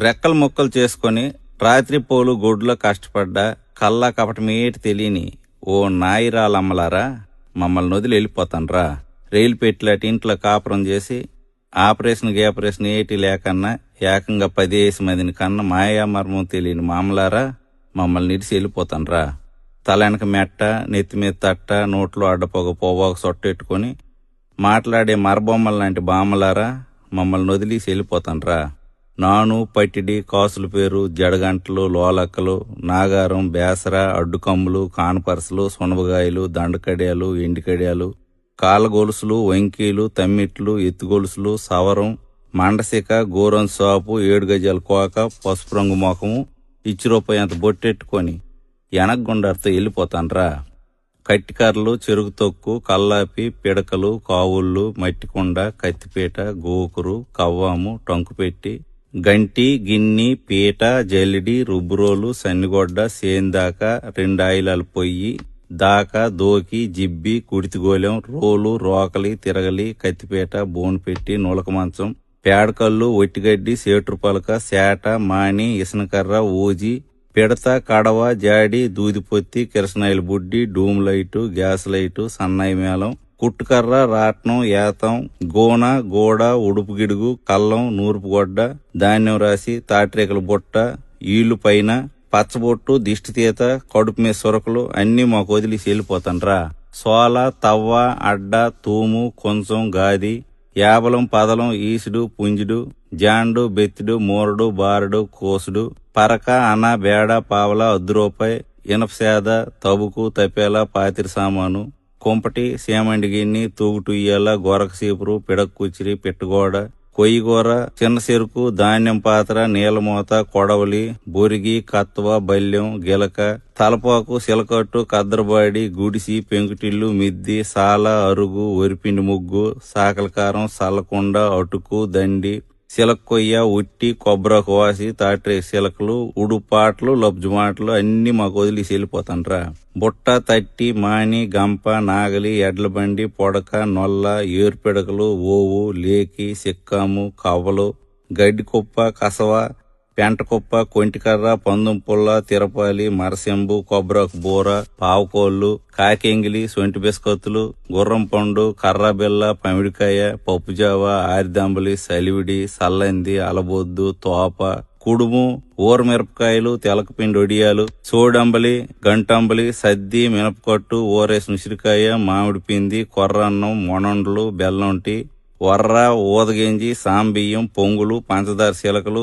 రెక్కలు ముక్కలు చేసుకొని రాత్రి పోలు గొడ్లో కష్టపడ్డా కల్లా కపటమేటి తెలియని ఓ నాయిరాలమ్మలారా, మమ్మల్ని వదిలి వెళ్ళిపోతాన్రా. రైలు పెట్టిలాటి ఇంట్లో కాపురం చేసి ఆపరేషన్ ఏటి లేకన్నా ఏకంగా 10 మందిని కన్న మాయామర్మం తెలియని మామలారా, మమ్మల్ని ఇడిసి వెళ్ళిపోతాన్రా. తలెనక మెట్ట, నెత్తి మీద తట్ట, నోట్లో అడ్డపోగ పోవాకు సొట్టెట్టుకొని మాట్లాడే మరబొమ్మల లాంటి బామ్మలారా, మమ్మల్ని వదిలేసి వెళ్ళిపోతాన్రా. నాను, పట్టిడి, కాసుల పేరు, జడగంటలు, లోలక్కలు, నాగారం, బేసర, అడ్డుకమ్ములు, కానపరసలు, సునబగాయలు, దండకడియాలు, ఎండికడియాలు, కాళ్ళ గొలుసులు, వంకీలు, తమ్మిట్లు, ఎత్తుగొలుసులు, సవరం, మండసిక, గోరం సాపు, 7 గజాల కోక, పసుపు రంగు మొఖము, ఇచ్చిరూపాయంత బొట్టెట్టుకొని ఎనగగుండారితో వెళ్ళిపోతాన్రా. కట్టికర్రలు, చెరుకు తొక్కు, కల్లాపి, పిడకలు, కావుళ్ళు, మట్టికొండ, కత్తిపీట, గోకురు, కవ్వాము, టంకుపెట్టి, గంటి, గిన్ని, పీట, జల్లిడి, రుబ్బురోలు, సన్నిగొడ్డ, సేందాక, 2 ఆయిలాల పొయ్యి, దాకా, దోకి, జిబ్బి, కుడితిగోలెం, రోలు, రోకలి, తిరగలి, కత్తిపీట, బోనుపెట్టి, నులక మంచం, పేడకల్లు, ఒట్టిగడ్డి, సేట్రు పలక, సేట, మాని, ఇసనకర్ర, ఊజి, పిడత, కడవ, జాడి, దూదిపొత్తి, కిరసనాయిల బుడ్డి, డూమ్ లైటు, గ్యాస్ లైటు, సన్నాయి మేళం, కుట్టుకర్ర, రాట్నం, ఏతం, గోన, గోడ, ఉడుపు గిడుగు, కల్లం, నూర్పుగొడ్డ, ధాన్యం రాసి, తాటిరేకల బుట్ట, ఈళ్లు పైన, పచ్చబొట్టు, దిష్టితీత, కడుపు మీద సొరకలు అన్నీ మాకు వదిలేసి వెళ్ళిపోతాన్రా. సోల, తవ్వ, అడ్డ, తూము, కొంచెం, గాది, యాబలం, పదలం, ఈసుడు, పుంజుడు, జాండు, బెత్తిడు, మూరడు, బారడు, కోసుడు, పరక, అన, బేడ, పావల, ₹10, ఇనపసేద, తబుకు, తపేల, పాతిరి సామాను, కుంపటి, సేమండి గిన్ని, తూగుటుయ్యాల, గొరక సీపురు, పిడక్ కుచిరి, పిట్టగోడ, కొయ్యిగూర, చిన్న చెరుకు, ధాన్యం పాత్ర, నీలమూత, కొడవలి, బొరిగి, కత్వ, బల్యం, గిలక, తలపాకు, సిలకట్టు, కద్దరబాడి, గుడిసి, పెంకుటిల్లు, మిద్ది, సాల, అరుగు, వరిపిండి ముగ్గు, సాకలకారం, సల్లకుండ, అటుకు, దండి, సిలక్కొయ్య, ఉట్టి, కొబ్బరాకు వాసి, తాట్రే సిలకలు, ఉడుపాట్లు, లబ్జుమాటలు అన్ని మాకు వదిలేసి వెళ్ళిపోతాన్రా. బుట్ట, తట్టి, మాని, గంప, నాగలి, ఎడ్లబండి, పొడక, నొల్ల, ఏరుపిడకలు, ఓవు, లేకి, సిక్కాము, కవ్వలు, గడ్డి కుప్ప, కసవ, పెంటకుప్ప, కొంటికర్ర, పందుం పుల్ల, తిరపాలి, మరసెంబు, కొబ్బరాకు బూర, పావుకోళ్లు, కాకెంగిలి, సొంటి బిస్కత్తులు, గుర్రం పండు, కర్రాబిల్ల, పమిడికాయ, పప్పుజావ, ఆరిదంబలి, సలివిడి, సల్లంది, అలబొద్దు, తోప, కుడుము, ఊరమిరపకాయలు, తెలకపిండి ఒడియాలు, సోడంబలి, గంటంబలి, సద్ది, మినపకట్టు, ఊరేసిన ఉసిరికాయ, మామిడి పిండి, కొర్రన్నం, మొనండ్లు, బెల్లంటి, వర్ర, ఊదగింజి, సాంబియ్యం, పొంగులు, పంచదార శిలకలు,